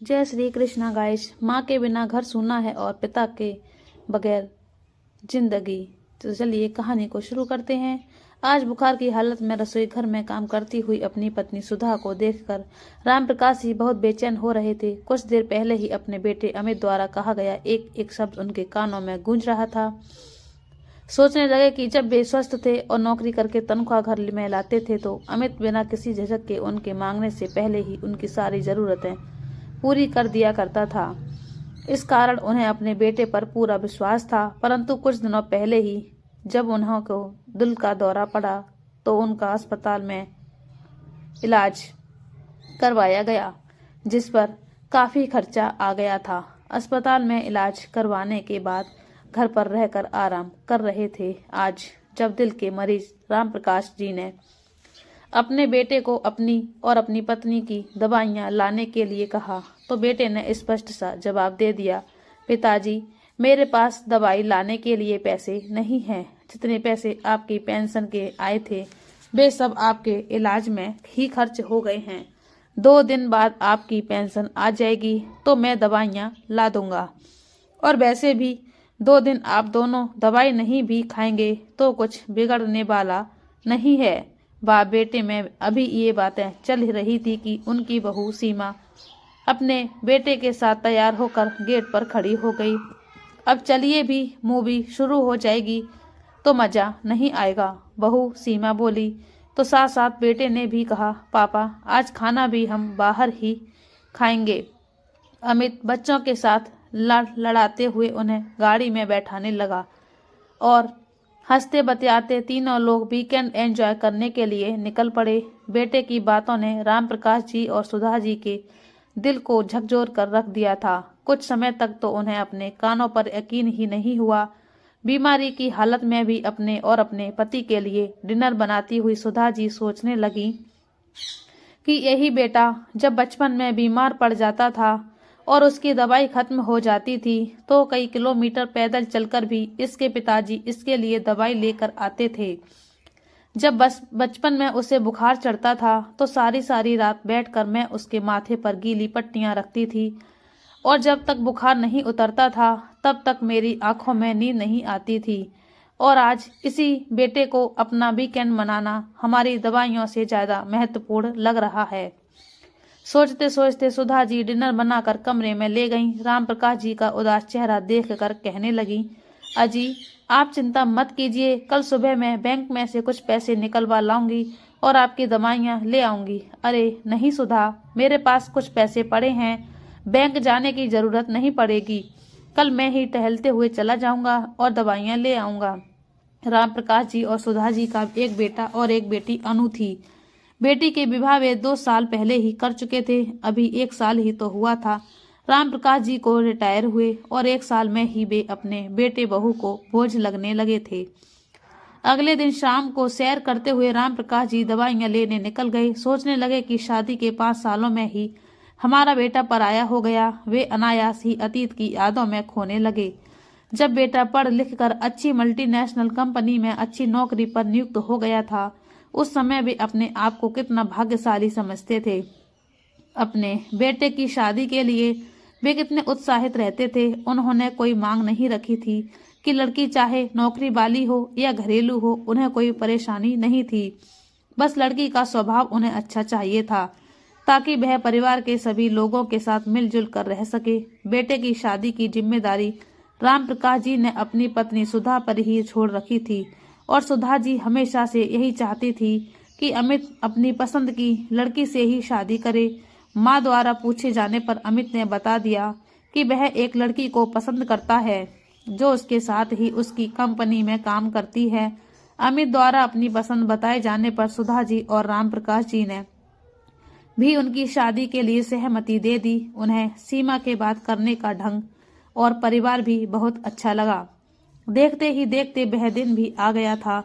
जय श्री कृष्णा गाइस। माँ के बिना घर सूना है और पिता के बगैर जिंदगी। तो चलिए कहानी को शुरू करते हैं। आज बुखार की हालत में रसोई घर में काम करती हुई अपनी पत्नी सुधा को देखकर राम प्रकाश जी बहुत बेचैन हो रहे थे। कुछ देर पहले ही अपने बेटे अमित द्वारा कहा गया एक एक शब्द उनके कानों में गूंज रहा था। सोचने लगे कि जब वे स्वस्थ थे और नौकरी करके तनख्वाह घर में लाते थे तो अमित बिना किसी झिझक के उनके मांगने से पहले ही उनकी सारी जरूरतें पूरी कर दिया करता था। इस कारण उन्हें अपने बेटे पर पूरा विश्वास था। परंतु कुछ दिनों पहले ही जब उन्हों को दिल का दौरा पड़ा तो उनका अस्पताल में इलाज करवाया गया, जिस पर काफी खर्चा आ गया था। अस्पताल में इलाज करवाने के बाद घर पर रहकर आराम कर रहे थे। आज जब दिल के मरीज राम प्रकाश जी ने अपने बेटे को अपनी पत्नी की दवाइयां लाने के लिए कहा तो बेटे ने स्पष्ट सा जवाब दे दिया, पिताजी मेरे पास दवाई लाने के लिए पैसे नहीं हैं। जितने पैसे आपकी पेंशन के आए थे वे सब आपके इलाज में ही खर्च हो गए हैं। 2 दिन बाद आपकी पेंशन आ जाएगी तो मैं दवाइयां ला दूंगा। और वैसे भी 2 दिन आप दोनों दवाई नहीं भी खाएंगे तो कुछ बिगड़ने वाला नहीं है। बाप बेटे में अभी ये बातें चल रही थी कि उनकी बहू सीमा अपने बेटे के साथ तैयार होकर गेट पर खड़ी हो गई। अब चलिए भी मूवी शुरू हो जाएगी तो मजा नहीं आएगा, बहू सीमा बोली। तो साथ साथ बेटे ने भी कहा, पापा आज खाना भी हम बाहर ही खाएंगे। अमित बच्चों के साथ लड़ाते हुए उन्हें गाड़ी में बैठाने लगा और हंसते बतियाते तीनों लोग वीकेंड एंजॉय करने के लिए निकल पड़े। बेटे की बातों ने राम प्रकाश जी और सुधा जी के दिल को झकझोर कर रख दिया था। कुछ समय तक तो उन्हें अपने कानों पर यकीन ही नहीं हुआ। बीमारी की हालत में भी अपने पति के लिए डिनर बनाती हुई सुधा जी सोचने लगी कि यही बेटा जब बचपन में बीमार पड़ जाता था और उसकी दवाई खत्म हो जाती थी तो कई किलोमीटर पैदल चलकर भी इसके पिताजी इसके लिए दवाई लेकर आते थे। जब बचपन में उसे बुखार चढ़ता था तो सारी सारी रात बैठकर मैं उसके माथे पर गीली पट्टियां रखती थी और जब तक बुखार नहीं उतरता था तब तक मेरी आंखों में नींद नहीं आती थी। और आज इसी बेटे को अपना वीकेंड मनाना हमारी दवाइयों से ज्यादा महत्वपूर्ण लग रहा है। सोचते सोचते सुधा जी डिनर बनाकर कमरे में ले गईं। राम प्रकाश जी का उदास चेहरा देखकर कहने लगी, अजी आप चिंता मत कीजिए, कल सुबह मैं बैंक में से कुछ पैसे निकलवा लाऊंगी और आपकी दवाइयाँ ले आऊंगी। अरे नहीं सुधा, मेरे पास कुछ पैसे पड़े हैं, बैंक जाने की जरूरत नहीं पड़ेगी। कल मैं ही टहलते हुए चला जाऊंगा और दवाइयाँ ले आऊंगा। राम प्रकाश जी और सुधा जी का एक बेटा और एक बेटी अनु थी। बेटी के विवाह वे 2 साल पहले ही कर चुके थे। अभी 1 साल ही तो हुआ था राम प्रकाश जी को रिटायर हुए और 1 साल में ही वे अपने बेटे बहू को बोझ लगने लगे थे। अगले दिन शाम को सैर करते हुए राम प्रकाश जी दवाइयां लेने निकल गए। सोचने लगे कि शादी के 5 सालों में ही हमारा बेटा पराया हो गया। वे अनायास ही अतीत की यादों में खोने लगे। जब बेटा पढ़ लिख कर अच्छी मल्टीनेशनल कंपनी में अच्छी नौकरी पर नियुक्त हो गया था उस समय वे अपने आप को कितना भाग्यशाली समझते थे। अपने बेटे की शादी के लिए वे कितने उत्साहित रहते थे। उन्होंने कोई मांग नहीं रखी थी कि लड़की चाहे नौकरी वाली हो या घरेलू हो, उन्हें कोई परेशानी नहीं थी। बस लड़की का स्वभाव उन्हें अच्छा चाहिए था ताकि वह परिवार के सभी लोगों के साथ मिलजुल कर रह सके। बेटे की शादी की जिम्मेदारी राम प्रकाश जी ने अपनी पत्नी सुधा पर ही छोड़ रखी थी और सुधा जी हमेशा से यही चाहती थी कि अमित अपनी पसंद की लड़की से ही शादी करे। माँ द्वारा पूछे जाने पर अमित ने बता दिया कि वह एक लड़की को पसंद करता है जो उसके साथ ही उसकी कंपनी में काम करती है। अमित द्वारा अपनी पसंद बताए जाने पर सुधा जी और राम प्रकाश जी ने भी उनकी शादी के लिए सहमति दे दी। उन्हें सीमा के बात करने का ढंग और परिवार भी बहुत अच्छा लगा। देखते ही देखते वह दिन भी आ गया था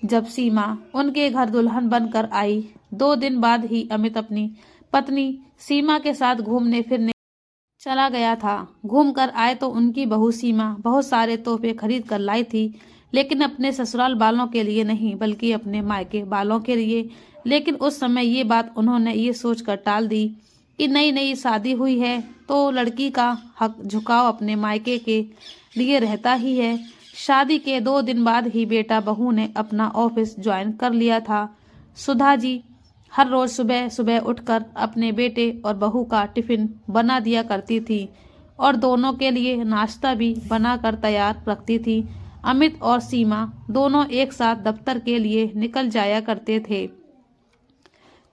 जब सीमा उनके घर दुल्हन बनकर आई। 2 दिन बाद ही अमित अपनी पत्नी सीमा के साथ घूमने फिरने चला गया था। घूम कर आए तो उनकी बहू सीमा बहुत सारे तोहफे खरीद कर लाई थी, लेकिन अपने ससुराल वालों के लिए नहीं बल्कि अपने मायके वालों के लिए। लेकिन उस समय ये बात उन्होंने ये सोचकर टाल दी कि नई नई शादी हुई है तो लड़की का हक झुकाव अपने मायके के लिए रहता ही है। शादी के 2 दिन बाद ही बेटा बहू ने अपना ऑफिस ज्वाइन कर लिया था। सुधा जी हर रोज सुबह सुबह उठकर अपने बेटे और बहू का टिफिन बना दिया करती थी और दोनों के लिए नाश्ता भी बनाकर तैयार रखती थी। अमित और सीमा दोनों एक साथ दफ्तर के लिए निकल जाया करते थे।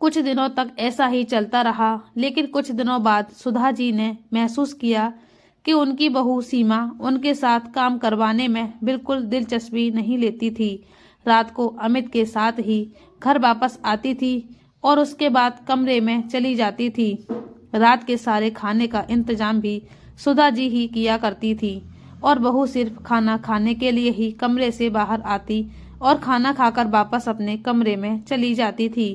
कुछ दिनों तक ऐसा ही चलता रहा, लेकिन कुछ दिनों बाद सुधा जी ने महसूस किया कि उनकी बहू सीमा उनके साथ काम करवाने में बिल्कुल दिलचस्पी नहीं लेती थी। रात को अमित के साथ ही घर वापस आती थी और उसके बाद कमरे में चली जाती थी। रात के सारे खाने का इंतजाम भी सुधा जी ही किया करती थी और बहू सिर्फ खाना खाने के लिए ही कमरे से बाहर आती और खाना खाकर वापस अपने कमरे में चली जाती थी।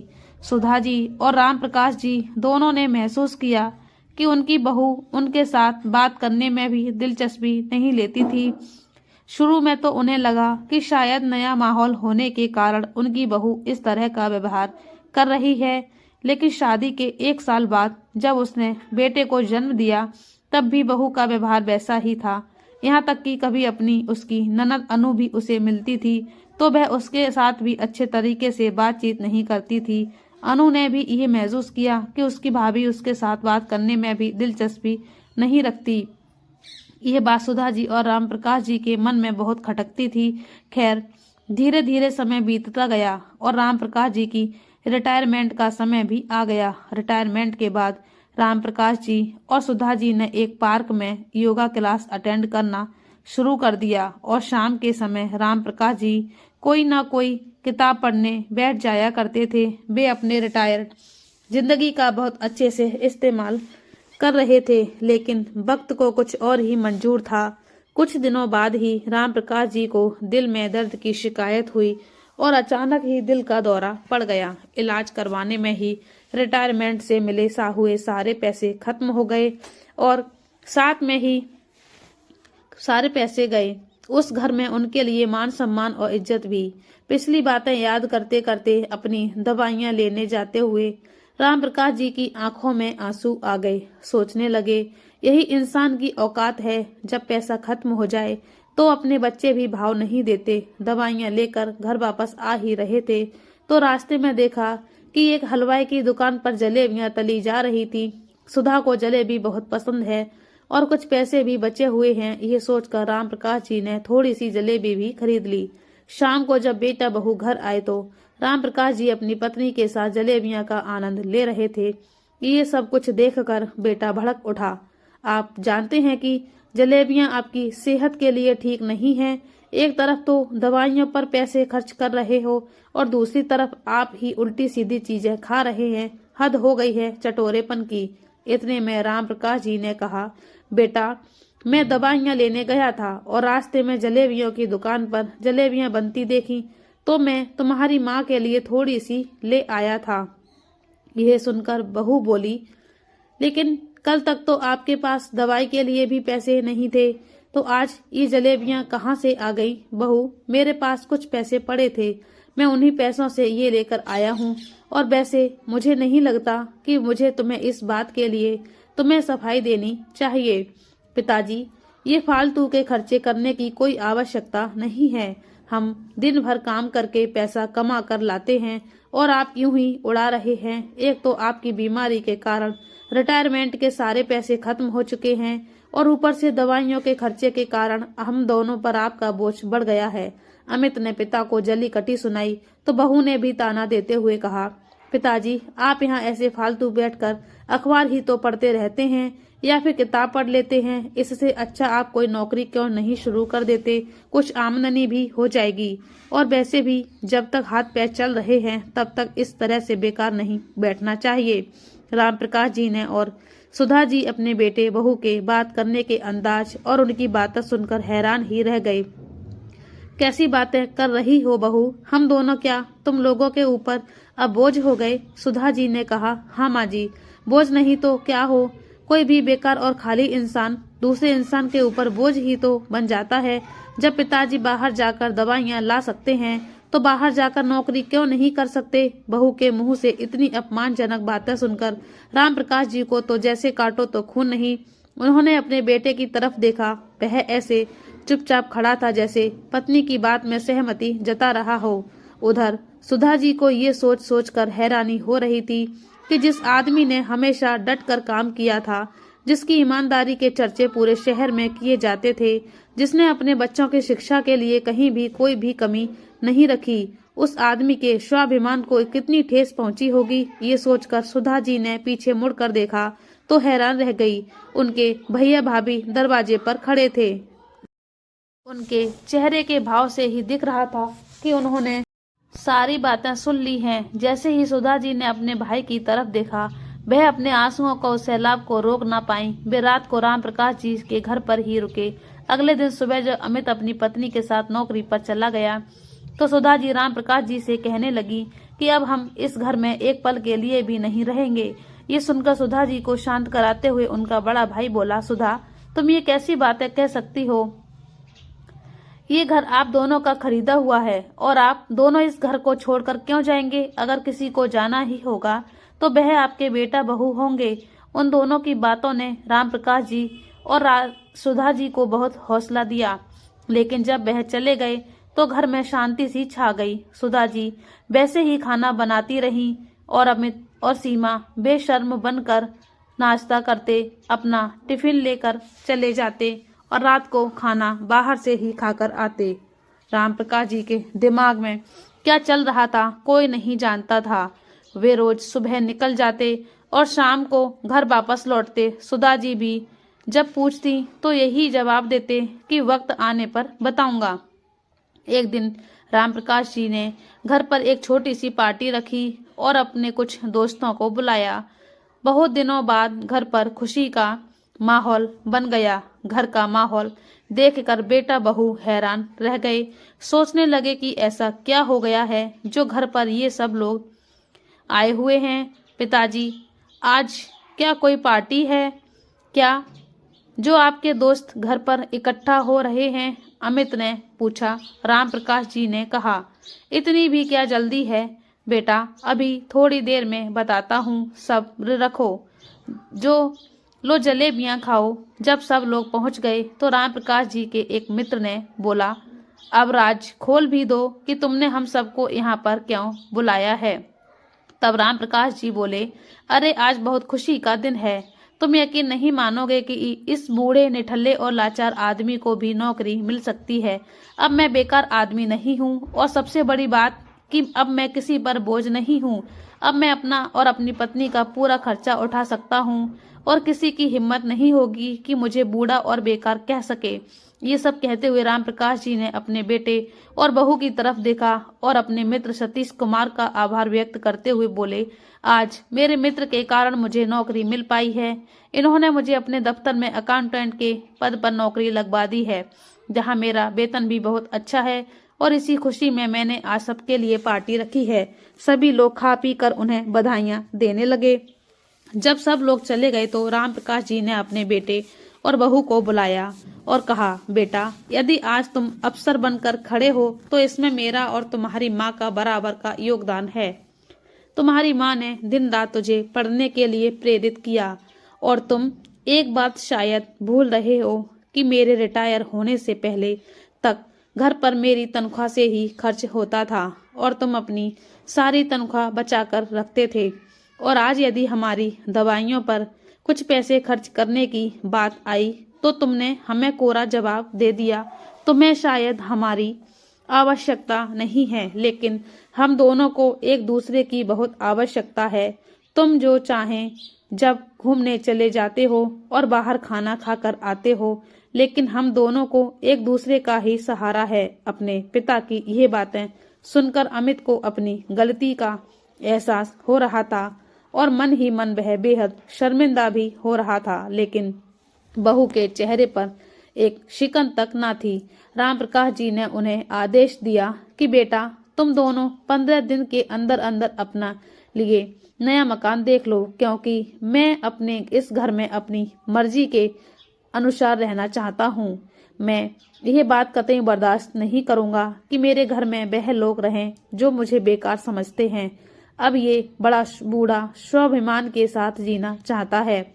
सुधा जी और राम प्रकाश जी दोनों ने महसूस किया कि उनकी बहू उनके साथ बात करने में भी दिलचस्पी नहीं लेती थी। शुरू में तो उन्हें लगा कि शायद नया माहौल होने के कारण उनकी बहू इस तरह का व्यवहार कर रही है, लेकिन शादी के 1 साल बाद जब उसने बेटे को जन्म दिया तब भी बहू का व्यवहार वैसा ही था। यहाँ तक कि कभी अपनी उसकी ननद अनु भी उसे मिलती थी तो वह उसके साथ भी अच्छे तरीके से बातचीत नहीं करती थी। अनु ने भी ये महसूस किया कि उसकी भाभी उसके साथ बात करने में भी दिलचस्पी नहीं रखती। यह बात सुधा जी और राम प्रकाश जी के मन में बहुत खटकती थी। खैर, धीरे धीरे समय बीतता गया और राम प्रकाश जी की रिटायरमेंट का समय भी आ गया। रिटायरमेंट के बाद राम प्रकाश जी और सुधा जी ने एक पार्क में योगा क्लास अटेंड करना शुरू कर दिया और शाम के समय राम प्रकाश जी कोई ना कोई किताब पढ़ने बैठ जाया करते थे। वे अपने रिटायर्ड जिंदगी का बहुत अच्छे से इस्तेमाल कर रहे थे, लेकिन वक्त को कुछ और ही मंजूर था। कुछ दिनों बाद ही राम प्रकाश जी को दिल में दर्द की शिकायत हुई और अचानक ही दिल का दौरा पड़ गया। इलाज करवाने में ही रिटायरमेंट से मिले हुए सारे पैसे खत्म हो गए और साथ में ही सारे पैसे गए। उस घर में उनके लिए मान सम्मान और इज्जत भी। पिछली बातें याद करते करते अपनी दवाइयां लेने जाते हुए राम प्रकाश जी की आंखों में आंसू आ गए। सोचने लगे, यही इंसान की औकात है, जब पैसा खत्म हो जाए तो अपने बच्चे भी भाव नहीं देते। दवाइयां लेकर घर वापस आ ही रहे थे तो रास्ते में देखा कि एक हलवाई की दुकान पर जलेबियां तली जा रही थी। सुधा को जलेबी बहुत पसंद है और कुछ पैसे भी बचे हुए हैं। ये सोचकर राम प्रकाश जी ने थोड़ी सी जलेबी भी खरीद ली। शाम को जब बेटा बहू घर आए तो राम प्रकाश जी अपनी पत्नी के साथ जलेबियां का आनंद ले रहे थे। ये सब कुछ देखकर बेटा भड़क उठा। आप जानते हैं कि जलेबियां आपकी सेहत के लिए ठीक नहीं हैं। एक तरफ तो दवाइयों पर पैसे खर्च कर रहे हो और दूसरी तरफ आप ही उल्टी सीधी चीजें खा रहे हैं। हद हो गई है चटोरेपन की। इतने में राम प्रकाश जी ने कहा, बेटा, मैं दवाइयां लेने गया था और रास्ते में जलेबियों की दुकान पर जलेबियां बनती देखी तो मैं तुम्हारी माँ के लिए थोड़ी सी ले आया था। यह सुनकर बहू बोली, लेकिन कल तक तो आपके पास दवाई के लिए भी पैसे नहीं थे, तो आज ये जलेबियां कहाँ से आ गई? बहू, मेरे पास कुछ पैसे पड़े थे, मैं उन्हीं पैसों से ये लेकर आया हूँ। और वैसे मुझे नहीं लगता कि मुझे तुम्हें इस बात के लिए तुम्हें सफाई देनी चाहिए। पिताजी, ये फालतू के खर्चे करने की कोई आवश्यकता नहीं है। हम दिन भर काम करके पैसा कमा कर लाते हैं और आप यूं ही उड़ा रहे हैं। एक तो आपकी बीमारी के कारण रिटायरमेंट के सारे पैसे खत्म हो चुके हैं और ऊपर से दवाइयों के खर्चे के कारण हम दोनों पर आपका बोझ बढ़ गया है। अमित ने पिता को जली कटी सुनाई तो बहू ने भी ताना देते हुए कहा, पिताजी, आप यहाँ ऐसे फालतू बैठकर अखबार ही तो पढ़ते रहते हैं या फिर किताब पढ़ लेते हैं। इससे अच्छा आप कोई नौकरी क्यों नहीं शुरू कर देते? कुछ आमदनी भी हो जाएगी। और वैसे भी जब तक हाथ पैर चल रहे हैं तब तक इस तरह से बेकार नहीं बैठना चाहिए। राम प्रकाश जी ने और सुधा जी अपने बेटे बहू के बात करने के अंदाज और उनकी बातें सुनकर हैरान ही रह गए। कैसी बातें कर रही हो बहू? हम दोनों क्या तुम लोगों के ऊपर अब बोझ हो गए? सुधा जी ने कहा, हाँ माँ जी, बोझ नहीं तो क्या हो। कोई भी बेकार और खाली इंसान दूसरे इंसान के ऊपर बोझ ही तो बन जाता है। जब पिताजी बाहर जाकर दवाइयाँ ला सकते हैं तो बाहर जाकर नौकरी क्यों नहीं कर सकते? बहू के मुंह से इतनी अपमानजनक बातें सुनकर राम प्रकाश जी को तो जैसे काटो तो खून नहीं। उन्होंने अपने बेटे की तरफ देखा। वह ऐसे चुपचाप खड़ा था जैसे पत्नी की बात में सहमति जता रहा हो। उधर सुधा जी को ये सोच सोच कर हैरानी हो रही थी कि जिस आदमी ने हमेशा डट कर काम किया था, जिसकी ईमानदारी के चर्चे पूरे शहर में किए जाते थे, जिसने अपने बच्चों की शिक्षा के लिए कहीं भी कोई भी कमी नहीं रखी, उस आदमी के स्वाभिमान को कितनी ठेस पहुंची होगी। ये सोचकर सुधा जी ने पीछे मुड़कर देखा तो हैरान रह गई। उनके भैया भाभी दरवाजे पर खड़े थे। उनके चेहरे के भाव से ही दिख रहा था कि उन्होंने सारी बातें सुन ली हैं। जैसे ही सुधा जी ने अपने भाई की तरफ देखा, वह अपने आंसुओं को सैलाब को रोक ना पाई। वे रात को राम प्रकाश जी के घर पर ही रुके। अगले दिन सुबह जब अमित अपनी पत्नी के साथ नौकरी पर चला गया तो सुधा जी राम प्रकाश जी से कहने लगी कि अब हम इस घर में एक पल के लिए भी नहीं रहेंगे। ये सुनकर सुधा जी को शांत कराते हुए उनका बड़ा भाई बोला, सुधा, तुम ये कैसी बातें कह सकती हो? ये घर आप दोनों का खरीदा हुआ है और आप दोनों इस घर को छोड़कर क्यों जाएंगे? अगर किसी को जाना ही होगा तो वह आपके बेटा बहू होंगे। उन दोनों की बातों ने राम प्रकाश जी और सुधा जी को बहुत हौसला दिया। लेकिन जब वह चले गए तो घर में शांति सी छा गई। सुधा जी वैसे ही खाना बनाती रहीं और अमित और सीमा बेशर्म बनकर नाश्ता करते, अपना टिफिन लेकर चले जाते और रात को खाना बाहर से ही खाकर आते। राम प्रकाश जी के दिमाग में क्या चल रहा था कोई नहीं जानता था। वे रोज सुबह निकल जाते और शाम को घर वापस लौटते। सुधा जी भी जब पूछती तो यही जवाब देते कि वक्त आने पर बताऊंगा। एक दिन राम प्रकाश जी ने घर पर एक छोटी सी पार्टी रखी और अपने कुछ दोस्तों को बुलाया। बहुत दिनों बाद घर पर खुशी का माहौल बन गया। घर का माहौल देखकर बेटा बहू हैरान रह गए। सोचने लगे कि ऐसा क्या हो गया है जो घर पर ये सब लोग आए हुए हैं। पिताजी, आज क्या कोई पार्टी है क्या जो आपके दोस्त घर पर इकट्ठा हो रहे हैं? अमित ने पूछा। राम प्रकाश जी ने कहा, इतनी भी क्या जल्दी है बेटा, अभी थोड़ी देर में बताता हूँ, सब्र रखो। जो लो जलेबियां खाओ। जब सब लोग पहुंच गए तो राम प्रकाश जी के एक मित्र ने बोला, अब राज खोल भी दो कि तुमने हम सबको यहाँ पर क्यों बुलाया है। तब राम प्रकाश जी बोले, अरे आज बहुत खुशी का दिन है। तुम यकीन नहीं मानोगे कि इस बूढ़े निठल्ले और लाचार आदमी को भी नौकरी मिल सकती है। अब मैं बेकार आदमी नहीं हूँ और सबसे बड़ी बात कि अब मैं किसी पर बोझ नहीं हूँ। अब मैं अपना और अपनी पत्नी का पूरा खर्चा उठा सकता हूँ और किसी की हिम्मत नहीं होगी कि मुझे बूढ़ा और बेकार कह सके। ये सब कहते हुए राम प्रकाश जी ने अपने बेटे और बहू की तरफ देखा और अपने मित्र सतीश कुमार का आभार व्यक्त करते हुए बोले, आज मेरे मित्र के कारण मुझे नौकरी मिल पाई है। इन्होंने मुझे अपने दफ्तर में अकाउंटेंट के पद पर नौकरी लगवा दी है, जहां मेरा वेतन भी बहुत अच्छा है और इसी खुशी में मैंने आज सबके लिए पार्टी रखी है। सभी लोग खा पी कर उन्हें बधाइयां देने लगे। जब सब लोग चले गए तो राम प्रकाश जी ने अपने बेटे और बहू को बुलाया और कहा, बेटा, यदि आज तुम अफसर बनकर खड़े हो तो इसमें मेरा और तुम्हारी माँ का बराबर का योगदान है। तुम्हारी माँ ने दिन रात तुझे पढ़ने के लिए प्रेरित किया और तुम एक बात शायद भूल रहे हो कि मेरे रिटायर होने से पहले तक घर पर मेरी तनख्वाह से ही खर्च होता था और तुम अपनी सारी तनख्वाह बचाकर रखते थे। और आज यदि हमारी दवाइयों पर कुछ पैसे खर्च करने की बात आई तो तुमने हमें कोरा जवाब दे दिया। तुम्हें शायद हमारी आवश्यकता नहीं है, लेकिन हम दोनों को एक दूसरे की बहुत आवश्यकता है। तुम जो चाहें जब घूमने चले जाते हो और बाहर खाना खाकर आते हो, लेकिन हम दोनों को एक दूसरे का ही सहारा है। अपने पिता की ये बातें सुनकर अमित को अपनी गलती का एहसास हो रहा था और मन ही मन वह बेहद शर्मिंदा भी हो रहा था, लेकिन बहू के चेहरे पर एक शिकन तक न थी। राम प्रकाश जी ने उन्हें आदेश दिया कि बेटा, तुम दोनों 15 दिन के अंदर अंदर अपना लिए नया मकान देख लो, क्योंकि मैं अपने इस घर में अपनी मर्जी के अनुसार रहना चाहता हूँ। मैं यह बात कतई बर्दाश्त नहीं करूंगा कि मेरे घर में वह लोग रहें जो मुझे बेकार समझते हैं। अब ये बड़ा बूढ़ा स्वाभिमान के साथ जीना चाहता है।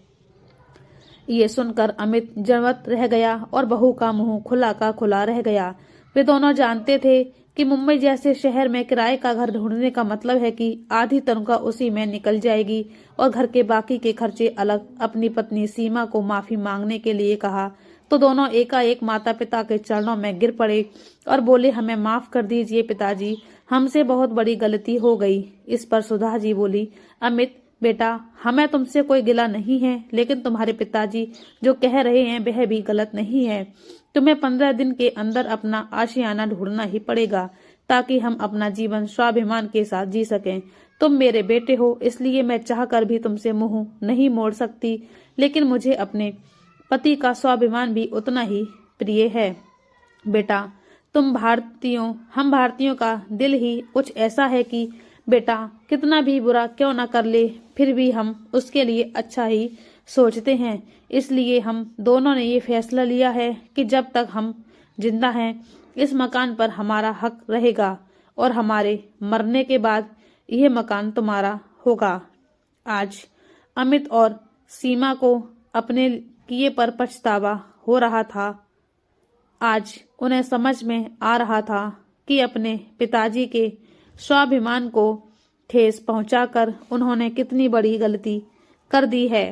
ये सुनकर अमित जड़वत रह गया और बहू का मुंह खुला का खुला रह गया। वे दोनों जानते थे कि मुंबई जैसे शहर में किराए का घर ढूंढने का मतलब है कि आधी तनख्वाह उसी में निकल जाएगी और घर के बाकी के खर्चे अलग। अपनी पत्नी सीमा को माफी मांगने के लिए कहा तो दोनों एकाएक माता पिता के चरणों में गिर पड़े और बोले, हमें माफ कर दीजिए पिताजी, हमसे बहुत बड़ी गलती हो गई। इस पर सुधा जी बोली, अमित बेटा, हमें तुमसे कोई गिला नहीं है, लेकिन तुम्हारे पिताजी जो कह रहे हैं वह भी गलत नहीं है। तुम्हें 15 दिन के अंदर अपना आशियाना ढूंढना ही पड़ेगा ताकि हम अपना जीवन स्वाभिमान के साथ जी सकें। तुम मेरे बेटे हो, इसलिए मैं चाहकर भी तुमसे मुंह नहीं मोड़ सकती, लेकिन मुझे अपने पति का स्वाभिमान भी उतना ही प्रिय है। बेटा, हम भारतीयों का दिल ही कुछ ऐसा है कि बेटा कितना भी बुरा क्यों न कर ले, फिर भी हम उसके लिए अच्छा ही सोचते हैं। इसलिए हम दोनों ने ये फैसला लिया है कि जब तक हम जिंदा हैं इस मकान पर हमारा हक रहेगा और हमारे मरने के बाद यह मकान तुम्हारा होगा। आज अमित और सीमा को अपने किए पर पछतावा हो रहा था। आज उन्हें समझ में आ रहा था कि अपने पिताजी के स्वाभिमान को ठेस पहुंचाकर उन्होंने कितनी बड़ी गलती कर दी है।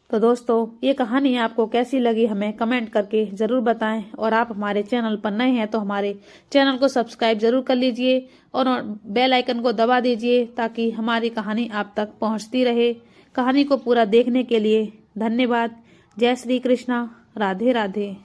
तो दोस्तों, ये कहानी आपको कैसी लगी हमें कमेंट करके जरूर बताएं और आप हमारे चैनल पर नए हैं तो हमारे चैनल को सब्सक्राइब जरूर कर लीजिए और बेल आइकन को दबा दीजिए ताकि हमारी कहानी आप तक पहुंचती रहे। कहानी को पूरा देखने के लिए धन्यवाद। जय श्री कृष्णा। राधे राधे।